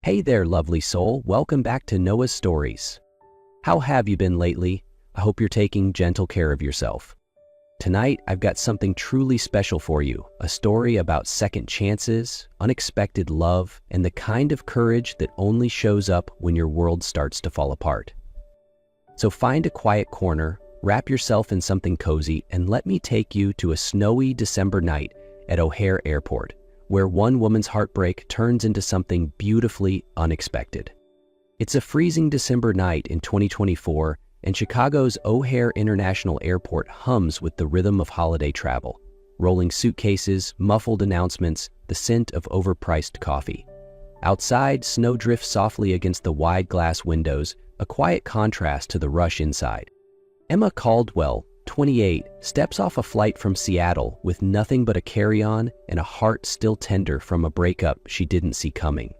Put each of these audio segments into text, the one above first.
Hey there, lovely soul. Welcome back to Noah's Stories. How have you been lately? I hope you're taking gentle care of yourself. Tonight, I've got something truly special for you, a story about second chances, unexpected love, and the kind of courage that only shows up when your world starts to fall apart. So find a quiet corner, wrap yourself in something cozy, and let me take you to a snowy December night at O'Hare Airport, where one woman's heartbreak turns into something beautifully unexpected. It's a freezing December night in 2024, and Chicago's O'Hare International Airport hums with the rhythm of holiday travel. Rolling suitcases, muffled announcements, the scent of overpriced coffee. Outside, snow drifts softly against the wide glass windows, a quiet contrast to the rush inside. Emma Caldwell, 28, steps off a flight from Seattle with nothing but a carry-on and a heart still tender from a breakup she didn't see coming.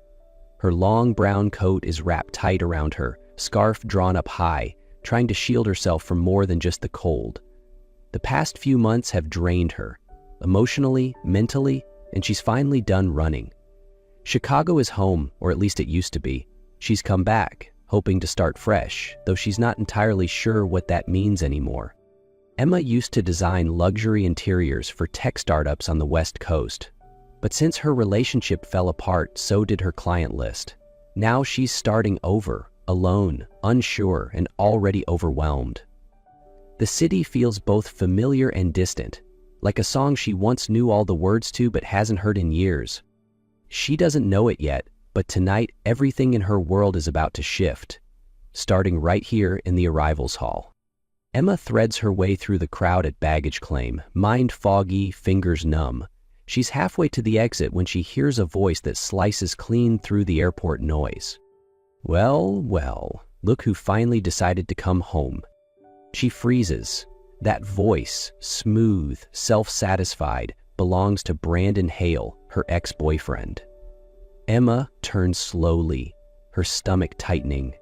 Her long brown coat is wrapped tight around her, scarf drawn up high, trying to shield herself from more than just the cold. The past few months have drained her, emotionally, mentally, and she's finally done running. Chicago is home, or at least it used to be. She's come back, hoping to start fresh, though she's not entirely sure what that means anymore. Emma used to design luxury interiors for tech startups on the West Coast. But since her relationship fell apart, so did her client list. Now she's starting over, alone, unsure, and already overwhelmed. The city feels both familiar and distant, like a song she once knew all the words to but hasn't heard in years. She doesn't know it yet, but tonight everything in her world is about to shift, starting right here in the arrivals hall. Emma threads her way through the crowd at baggage claim, mind foggy, fingers numb. She's halfway to the exit when she hears a voice that slices clean through the airport noise. Well, well, look who finally decided to come home. She freezes. That voice, smooth, self-satisfied, belongs to Brandon Hale, her ex-boyfriend. Emma turns slowly, her stomach tightening.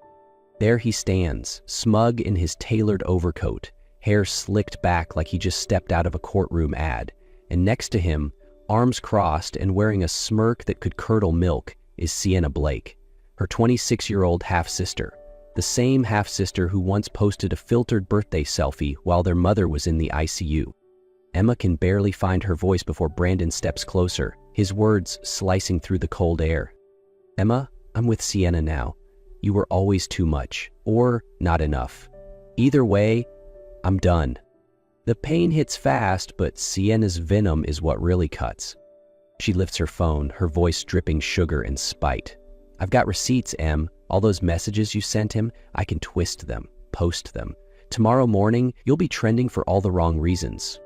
There he stands, smug in his tailored overcoat, hair slicked back like he just stepped out of a courtroom ad, and next to him, arms crossed and wearing a smirk that could curdle milk, is Sienna Blake, her 26-year-old half-sister, the same half-sister who once posted a filtered birthday selfie while their mother was in the ICU. Emma can barely find her voice before Brandon steps closer, his words slicing through the cold air. "Emma, I'm with Sienna now. You were always too much, or not enough. Either way, I'm done." The pain hits fast, but Sienna's venom is what really cuts. She lifts her phone, her voice dripping sugar and spite. "I've got receipts, Em. All those messages you sent him, I can twist them, post them. Tomorrow morning, you'll be trending for all the wrong reasons."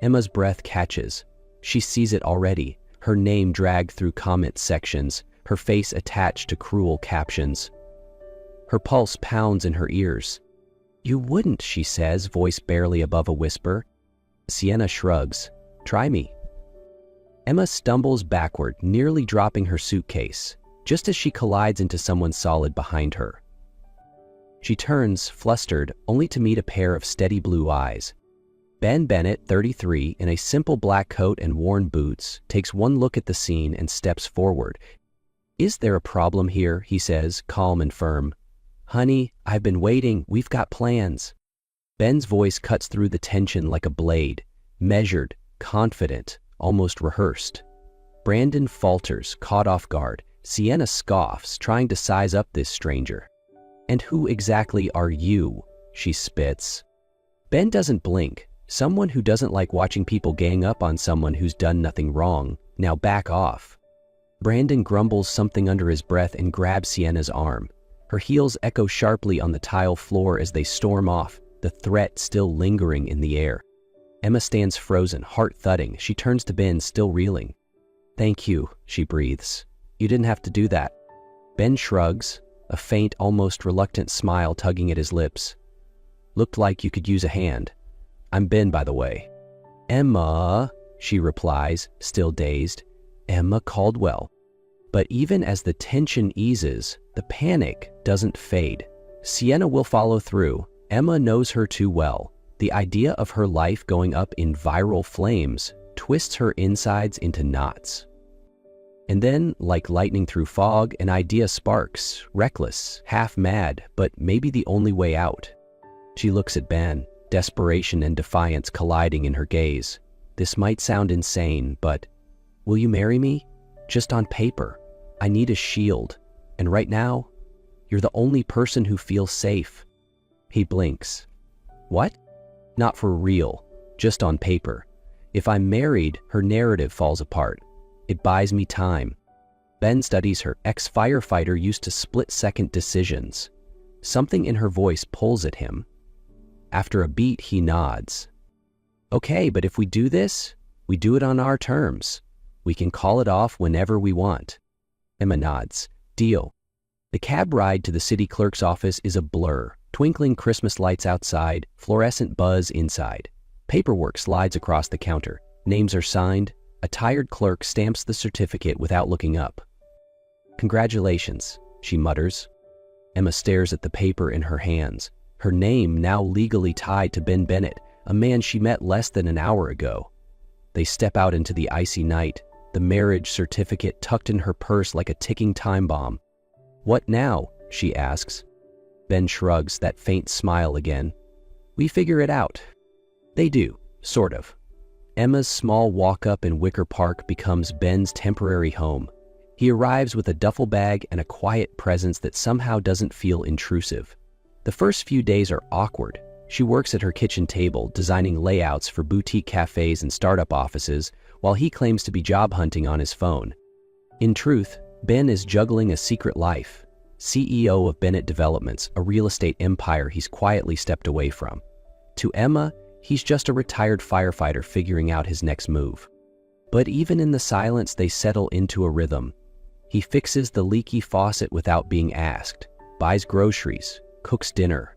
Emma's breath catches. She sees it already, her name dragged through comment sections, her face attached to cruel captions. Her pulse pounds in her ears. "You wouldn't," she says, voice barely above a whisper. Sienna shrugs. "Try me." Emma stumbles backward, nearly dropping her suitcase, just as she collides into someone solid behind her. She turns, flustered, only to meet a pair of steady blue eyes. Ben Bennett, 33, in a simple black coat and worn boots, takes one look at the scene and steps forward. "Is there a problem here?" he says, calm and firm. "Honey, I've been waiting. We've got plans." Ben's voice cuts through the tension like a blade, measured, confident, almost rehearsed. Brandon falters, caught off guard. Sienna scoffs, trying to size up this stranger. "And who exactly are you?" she spits. Ben doesn't blink. Someone who doesn't like watching people gang up on someone who's done nothing wrong. Now back off. Brandon grumbles something under his breath and grabs Sienna's arm. Her heels echo sharply on the tile floor as they storm off, the threat still lingering in the air. Emma stands frozen, heart thudding. She turns to Ben, still reeling. "Thank you," she breathes. "You didn't have to do that." Ben shrugs, a faint, almost reluctant smile tugging at his lips. "Looked like you could use a hand. I'm Ben, by the way." "Emma," she replies, still dazed. "Emma Caldwell." But even as the tension eases, the panic doesn't fade. Sienna will follow through. Emma knows her too well. The idea of her life going up in viral flames twists her insides into knots. And then, like lightning through fog, an idea sparks, reckless, half mad, but maybe the only way out. She looks at Ben, desperation and defiance colliding in her gaze. This might sound insane, but will you marry me? Just on paper. I need a shield. And right now, you're the only person who feels safe. He blinks. What? Not for real, just on paper. If I'm married, her narrative falls apart. It buys me time. Ben studies her. Ex-firefighter used to split-second decisions. Something in her voice pulls at him. After a beat, he nods. Okay, but if we do this, we do it on our terms. We can call it off whenever we want. Emma nods. Deal. The cab ride to the city clerk's office is a blur. Twinkling Christmas lights outside, fluorescent buzz inside. Paperwork slides across the counter. Names are signed. A tired clerk stamps the certificate without looking up. Congratulations, she mutters. Emma stares at the paper in her hands. Her name now legally tied to Ben Bennett, a man she met less than an hour ago. They step out into the icy night, the marriage certificate tucked in her purse like a ticking time bomb. What now? She asks. Ben shrugs, that faint smile again. We figure it out. They do, sort of. Emma's small walk-up in Wicker Park becomes Ben's temporary home. He arrives with a duffel bag and a quiet presence that somehow doesn't feel intrusive. The first few days are awkward. She works at her kitchen table, designing layouts for boutique cafes and startup offices, while he claims to be job hunting on his phone. In truth, Ben is juggling a secret life. CEO of Bennett Developments, a real estate empire he's quietly stepped away from. To Emma, he's just a retired firefighter figuring out his next move. But even in the silence, they settle into a rhythm. He fixes the leaky faucet without being asked, buys groceries, cooks dinner.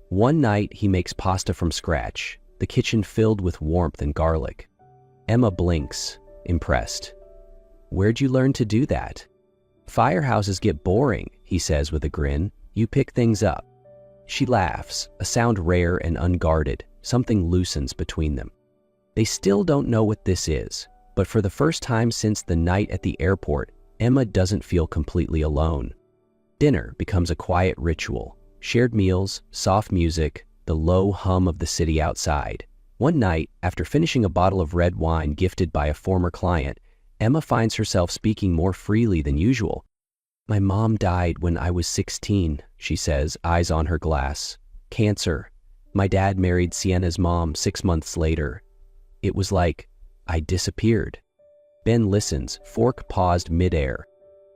One night, he makes pasta from scratch, the kitchen filled with warmth and garlic. Emma blinks, impressed. Where'd you learn to do that? Firehouses get boring, he says with a grin. You pick things up. She laughs, a sound rare and unguarded. Something loosens between them. They still don't know what this is, but for the first time since the night at the airport, Emma doesn't feel completely alone. Dinner becomes a quiet ritual. Shared meals, soft music, the low hum of the city outside. One night, after finishing a bottle of red wine gifted by a former client, Emma finds herself speaking more freely than usual. My mom died when I was 16, she says, eyes on her glass. Cancer. My dad married Sienna's mom 6 months later. It was like I disappeared. Ben listens, fork paused midair.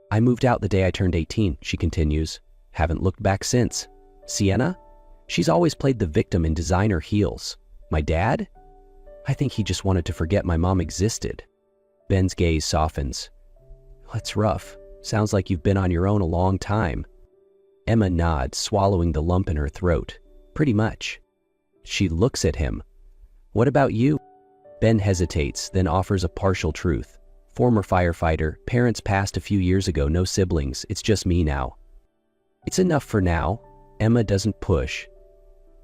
I moved out the day I turned 18, she continues. Haven't looked back since. Sienna? She's always played the victim in designer heels. My dad? I think he just wanted to forget my mom existed. Ben's gaze softens. That's rough. Sounds like you've been on your own a long time. Emma nods, swallowing the lump in her throat. Pretty much. She looks at him. What about you? Ben hesitates, then offers a partial truth. Former firefighter, parents passed a few years ago, no siblings, it's just me now. It's enough for now. Emma doesn't push.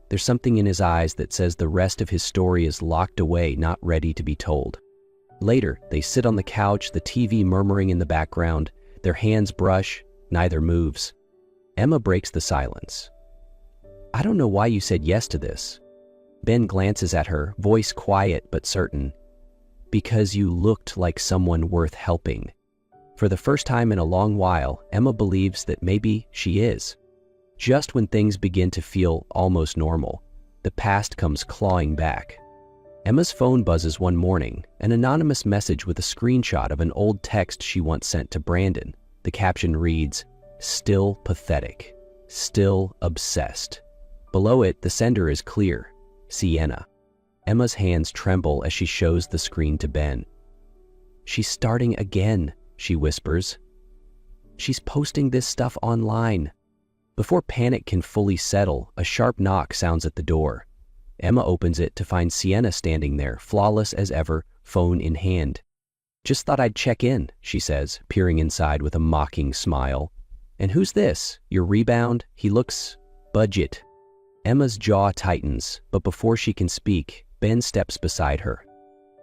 There's something in his eyes that says the rest of his story is locked away, not ready to be told. Later, they sit on the couch, the TV murmuring in the background. Their hands brush, neither moves. Emma breaks the silence. I don't know why you said yes to this. Ben glances at her, voice quiet but certain. Because you looked like someone worth helping. For the first time in a long while, Emma believes that maybe she is. Just when things begin to feel almost normal, the past comes clawing back. Emma's phone buzzes one morning, an anonymous message with a screenshot of an old text she once sent to Brandon. The caption reads, "Still pathetic. Still obsessed." Below it, the sender is clear, Sienna. Emma's hands tremble as she shows the screen to Ben. She's starting again, she whispers. She's posting this stuff online. Before panic can fully settle, a sharp knock sounds at the door. Emma opens it to find Sienna standing there, flawless as ever, phone in hand. Just thought I'd check in, she says, peering inside with a mocking smile. And who's this? Your rebound? He looks budget. Emma's jaw tightens, but before she can speak, Ben steps beside her.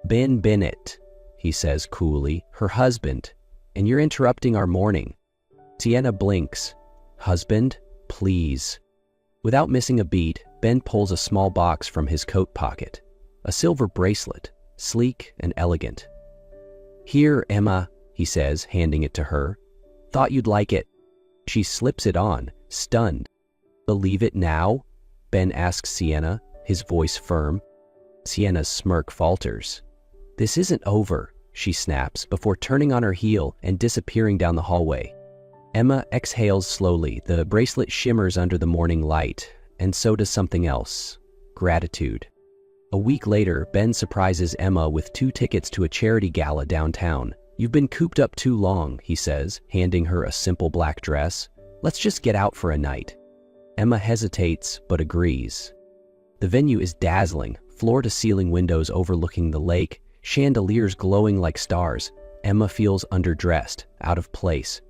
Ben Bennett, he says coolly, her husband. and you're interrupting our morning." Sienna blinks. "Husband, please." Without missing a beat, Ben pulls a small box from his coat pocket. A silver bracelet, sleek and elegant. "Here, Emma," he says, handing it to her. "Thought you'd like it." She slips it on, stunned. "Believe it now?" Ben asks Sienna, his voice firm. Sienna's smirk falters. "This isn't over," she snaps before turning on her heel and disappearing down the hallway. Emma exhales slowly. The bracelet shimmers under the morning light, and so does something else: gratitude. A week later, Ben surprises Emma with 2 tickets to a charity gala downtown. "You've been cooped up too long," he says, handing her a simple black dress. "Let's just get out for a night." Emma hesitates, but agrees. The venue is dazzling, floor-to-ceiling windows overlooking the lake, chandeliers glowing like stars. Emma feels underdressed, out of place.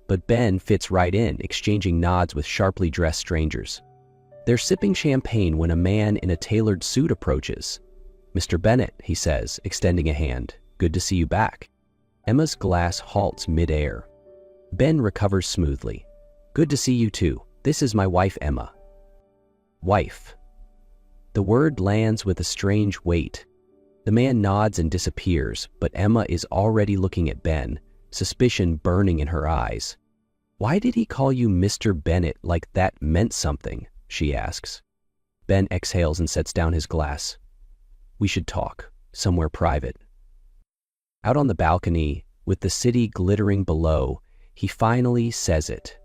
But Ben fits right in, exchanging nods with sharply dressed strangers. They're sipping champagne when a man in a tailored suit approaches. "Mr. Bennett," he says, extending a hand. "Good to see you back." Emma's glass halts mid-air. Ben recovers smoothly. "Good to see you too. This is my wife, Emma." Wife. The word lands with a strange weight. The man nods and disappears, but Emma is already looking at Ben, suspicion burning in her eyes. "Why did he call you Mr. Bennett like that meant something?" she asks. Ben exhales and sets down his glass. "We should talk, somewhere private." Out on the balcony, with the city glittering below, he finally says it.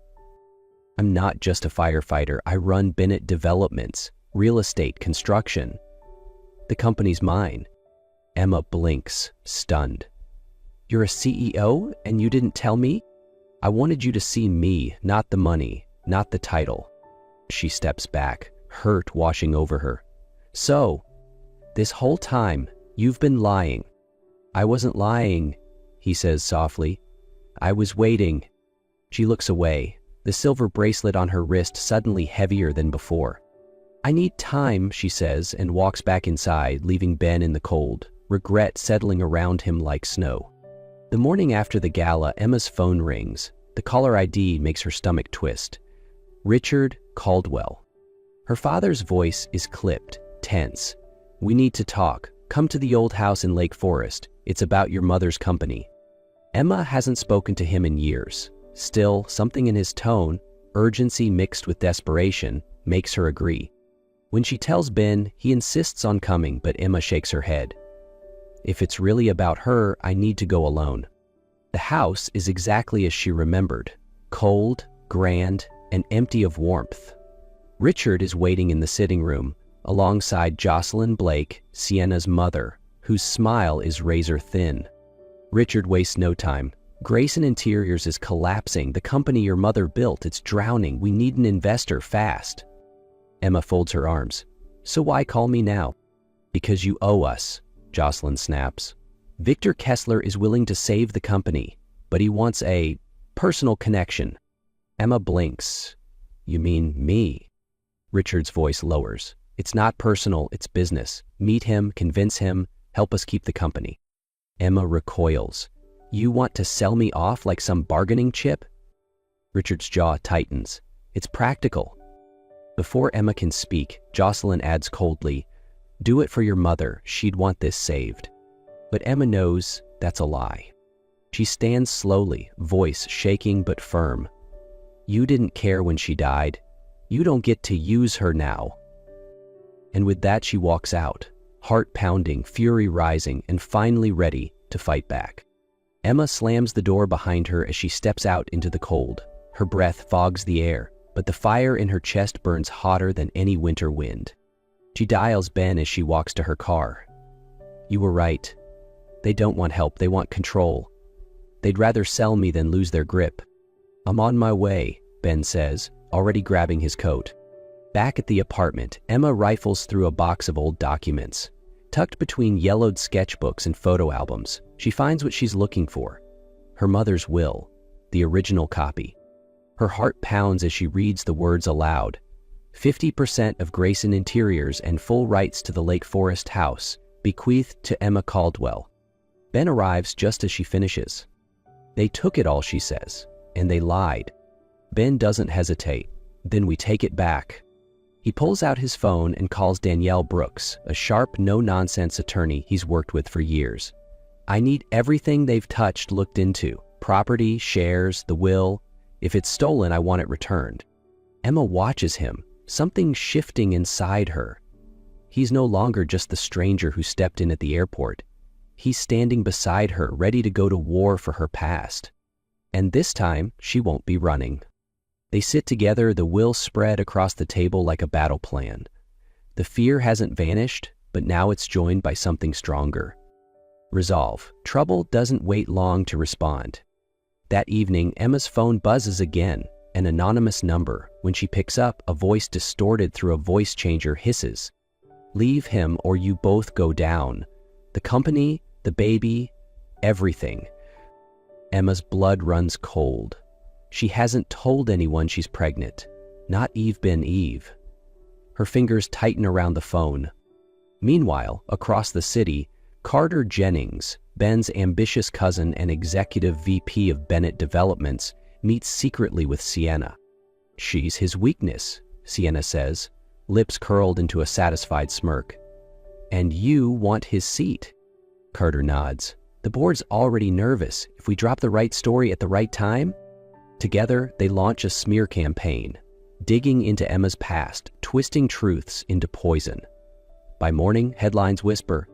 "I'm not just a firefighter. I run Bennett Developments, real estate, construction. The company's mine." Emma blinks, stunned. "You're a CEO, and you didn't tell me? I wanted you to see me, not the money, not the title." She steps back, hurt washing over her. "So, this whole time, you've been lying." "I wasn't lying," he says softly. "I was waiting." She looks away, the silver bracelet on her wrist suddenly heavier than before. "I need time," she says, and walks back inside, leaving Ben in the cold, regret settling around him like snow. The morning after the gala, Emma's phone rings. The caller ID makes her stomach twist. Richard Caldwell. Her father's voice is clipped, tense. "We need to talk. Come to the old house in Lake Forest. It's about your mother's company." Emma hasn't spoken to him in years. Still, something in his tone, urgency mixed with desperation, makes her agree. When she tells Ben, he insists on coming, but Emma shakes her head. "If it's really about her, I need to go alone." The house is exactly as she remembered, cold, grand, and empty of warmth. Richard is waiting in the sitting room, alongside Jocelyn Blake, Sienna's mother, whose smile is razor thin. Richard wastes no time. "Grayson Interiors is collapsing. The company your mother built, it's drowning. We need an investor fast." Emma folds her arms. "So why call me now?" "Because you owe us," Jocelyn snaps. "Victor Kessler is willing to save the company, but he wants a personal connection." Emma blinks. "You mean me?" Richard's voice lowers. "It's not personal, it's business. Meet him, convince him, help us keep the company." Emma recoils. "You want to sell me off like some bargaining chip?" Richard's jaw tightens. "It's practical." Before Emma can speak, Jocelyn adds coldly, "Do it for your mother. She'd want this saved." But Emma knows that's a lie. She stands slowly, voice shaking but firm. "You didn't care when she died. You don't get to use her now." And with that, she walks out, heart pounding, fury rising, and finally ready to fight back. Emma slams the door behind her as she steps out into the cold. Her breath fogs the air, but the fire in her chest burns hotter than any winter wind. She dials Ben as she walks to her car. "You were right. They don't want help, they want control. They'd rather sell me than lose their grip." "I'm on my way," Ben says, already grabbing his coat. Back at the apartment, Emma rifles through a box of old documents. Tucked between yellowed sketchbooks and photo albums, she finds what she's looking for. Her mother's will, the original copy. Her heart pounds as she reads the words aloud. 50% of Grayson Interiors and full rights to the Lake Forest house, bequeathed to Emma Caldwell. Ben arrives just as she finishes. They took it all, she says, and they lied. Ben doesn't hesitate. Then we take it back. He pulls out his phone and calls Danielle Brooks, a sharp, no-nonsense attorney he's worked with for years. I need everything they've touched looked into. Property, shares, the will. If it's stolen, I want it returned. Emma watches him, something shifting inside her. He's no longer just the stranger who stepped in at the airport. He's standing beside her, ready to go to war for her past. And this time, she won't be running. They sit together, the will spread across the table like a battle plan. The fear hasn't vanished, but now it's joined by something stronger. Resolve. Trouble doesn't wait long to respond. That evening, Emma's phone buzzes again, an anonymous number. When she picks up, a voice distorted through a voice changer hisses. Leave him or you both go down. The company, the baby, everything. Emma's blood runs cold. She hasn't told anyone she's pregnant. Not Eve Ben Eve. Her fingers tighten around the phone. Meanwhile, across the city, Carter Jennings, Ben's ambitious cousin and executive VP of Bennett Developments, meets secretly with Sienna. She's his weakness, Sienna says, lips curled into a satisfied smirk. And you want his seat? Carter nods. The board's already nervous. If we drop the right story at the right time? Together, they launch a smear campaign, digging into Emma's past, twisting truths into poison. By morning, headlines whisper,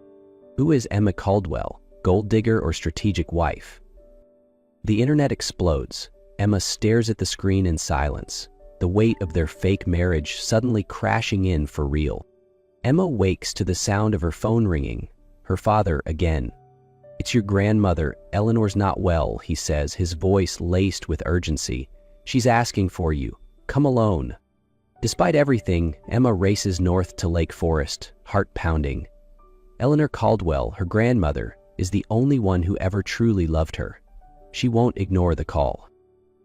"Who is Emma Caldwell, gold digger or strategic wife?" The internet explodes. Emma stares at the screen in silence, the weight of their fake marriage suddenly crashing in for real. Emma wakes to the sound of her phone ringing. Her father again. "It's your grandmother. Eleanor's not well," he says, his voice laced with urgency. "She's asking for you. Come alone." Despite everything, Emma races north to Lake Forest, heart pounding. Eleanor Caldwell, her grandmother, is the only one who ever truly loved her. She won't ignore the call.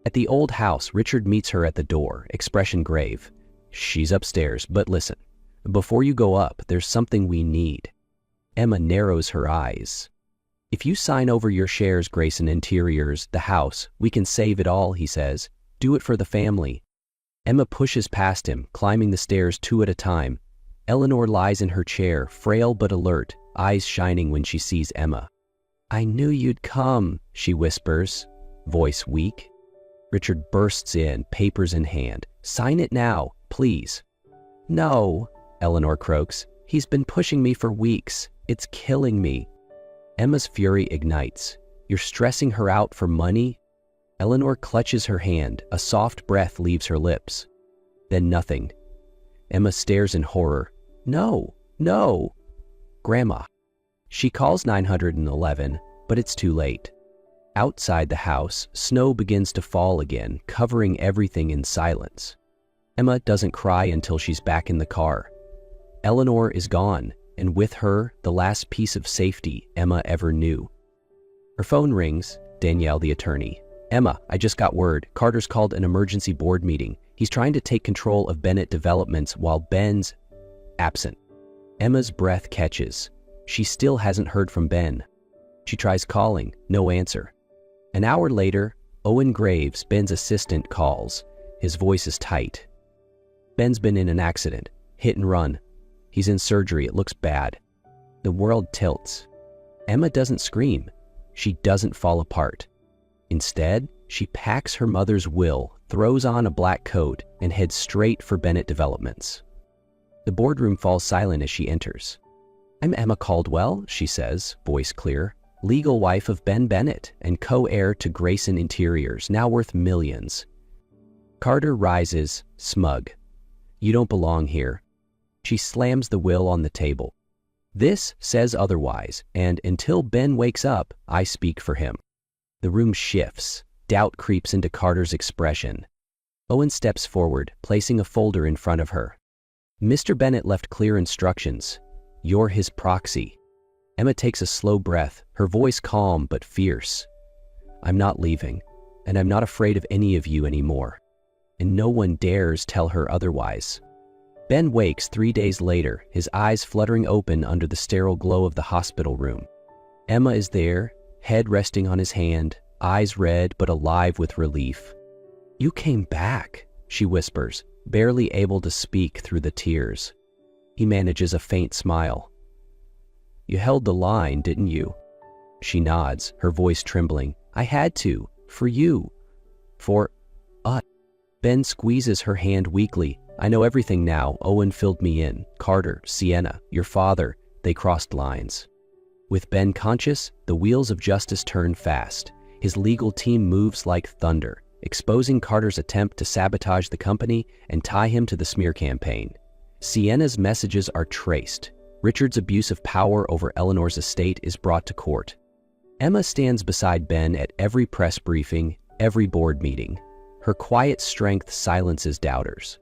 At the old house, Richard meets her at the door, expression grave. "She's upstairs, but listen. Before you go up, there's something we need." Emma narrows her eyes. "If you sign over your shares, Grayson Interiors, the house, we can save it all," he says. "Do it for the family." Emma pushes past him, climbing the stairs 2 at a time. Eleanor lies in her chair, frail but alert, eyes shining when she sees Emma. "I knew you'd come," she whispers, voice weak. Richard bursts in, papers in hand. "Sign it now, please." "No," Eleanor croaks. "He's been pushing me for weeks. It's killing me." Emma's fury ignites. "You're stressing her out for money?" Eleanor clutches her hand. A soft breath leaves her lips. Then nothing. Emma stares in horror. "No, no." "Grandma." She calls 911, but it's too late. Outside the house, snow begins to fall again, covering everything in silence. Emma doesn't cry until she's back in the car. Eleanor is gone, and with her, the last piece of safety Emma ever knew. Her phone rings. Danielle, the attorney. "Emma, I just got word. Carter's called an emergency board meeting. He's trying to take control of Bennett Developments while Ben's absent." Emma's breath catches. She still hasn't heard from Ben. She tries calling, no answer. An hour later, Owen Graves, Ben's assistant, calls. His voice is tight. "Ben's been in an accident. Hit and run. He's in surgery. It looks bad." The world tilts. Emma doesn't scream. She doesn't fall apart. Instead, she packs her mother's will, throws on a black coat, and heads straight for Bennett Developments. The boardroom falls silent as she enters. "I'm Emma Caldwell," she says, voice clear, "legal wife of Ben Bennett and co-heir to Grayson Interiors, now worth millions." Carter rises, smug. "You don't belong here." She slams the will on the table. "This says otherwise, and until Ben wakes up, I speak for him." The room shifts. Doubt creeps into Carter's expression. Owen steps forward, placing a folder in front of her. "Mr. Bennett left clear instructions. You're his proxy." Emma takes a slow breath, her voice calm but fierce. "I'm not leaving, and I'm not afraid of any of you anymore." And no one dares tell her otherwise. Ben wakes 3 days later, his eyes fluttering open under the sterile glow of the hospital room. Emma is there, head resting on his hand, eyes red but alive with relief. "You came back," she whispers, barely able to speak through the tears. He manages a faint smile. "You held the line, didn't you?" She nods, her voice trembling. "I had to. For you. For us." Ben squeezes her hand weakly. "I know everything now. Owen filled me in. Carter, Sienna, your father." They crossed lines. With Ben conscious, the wheels of justice turn fast. His legal team moves like thunder, exposing Carter's attempt to sabotage the company and tie him to the smear campaign. Sienna's messages are traced. Richard's abuse of power over Eleanor's estate is brought to court. Emma stands beside Ben at every press briefing, every board meeting. Her quiet strength silences doubters.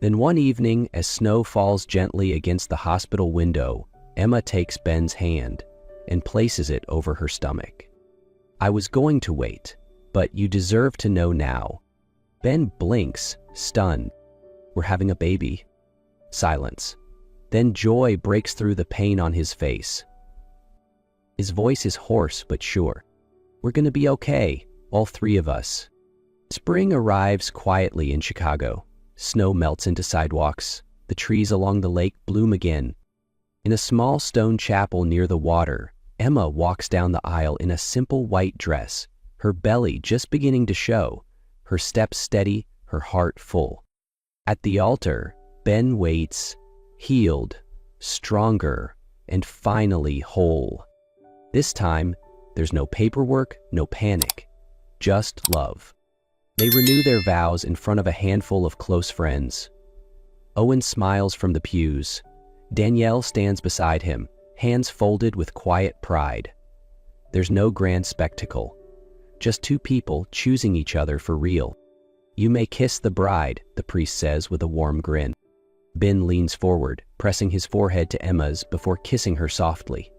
Then one evening, as snow falls gently against the hospital window, Emma takes Ben's hand and places it over her stomach. "I was going to wait, but you deserve to know now." Ben blinks, stunned. "We're having a baby." Silence. Then joy breaks through the pain on his face. His voice is hoarse but sure. "We're gonna be okay, all three of us." Spring arrives quietly in Chicago. Snow melts into sidewalks. The trees along the lake bloom again. In a small stone chapel near the water, Emma walks down the aisle in a simple white dress, her belly just beginning to show, her steps steady, her heart full. At the altar, Ben waits, healed, stronger, and finally whole. This time, there's no paperwork, no panic, just love. They renew their vows in front of a handful of close friends. Owen smiles from the pews. Danielle stands beside him, hands folded with quiet pride. There's no grand spectacle, just two people choosing each other for real. "You may kiss the bride," the priest says with a warm grin. Ben leans forward, pressing his forehead to Emma's before kissing her softly.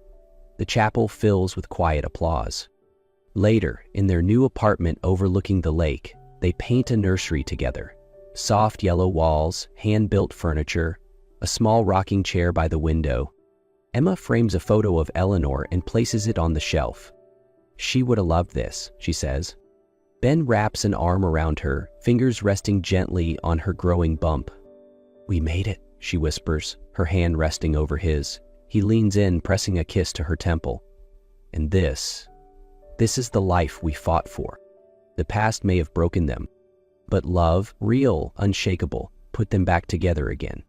The chapel fills with quiet applause. Later, in their new apartment overlooking the lake, they paint a nursery together. Soft yellow walls, hand-built furniture, a small rocking chair by the window. Emma frames a photo of Eleanor and places it on the shelf. "She would have loved this," she says. Ben wraps an arm around her, fingers resting gently on her growing bump. "We made it," she whispers, her hand resting over his. He leans in, pressing a kiss to her temple. "And this is the life we fought for." The past may have broken them, but love, real, unshakable, put them back together again.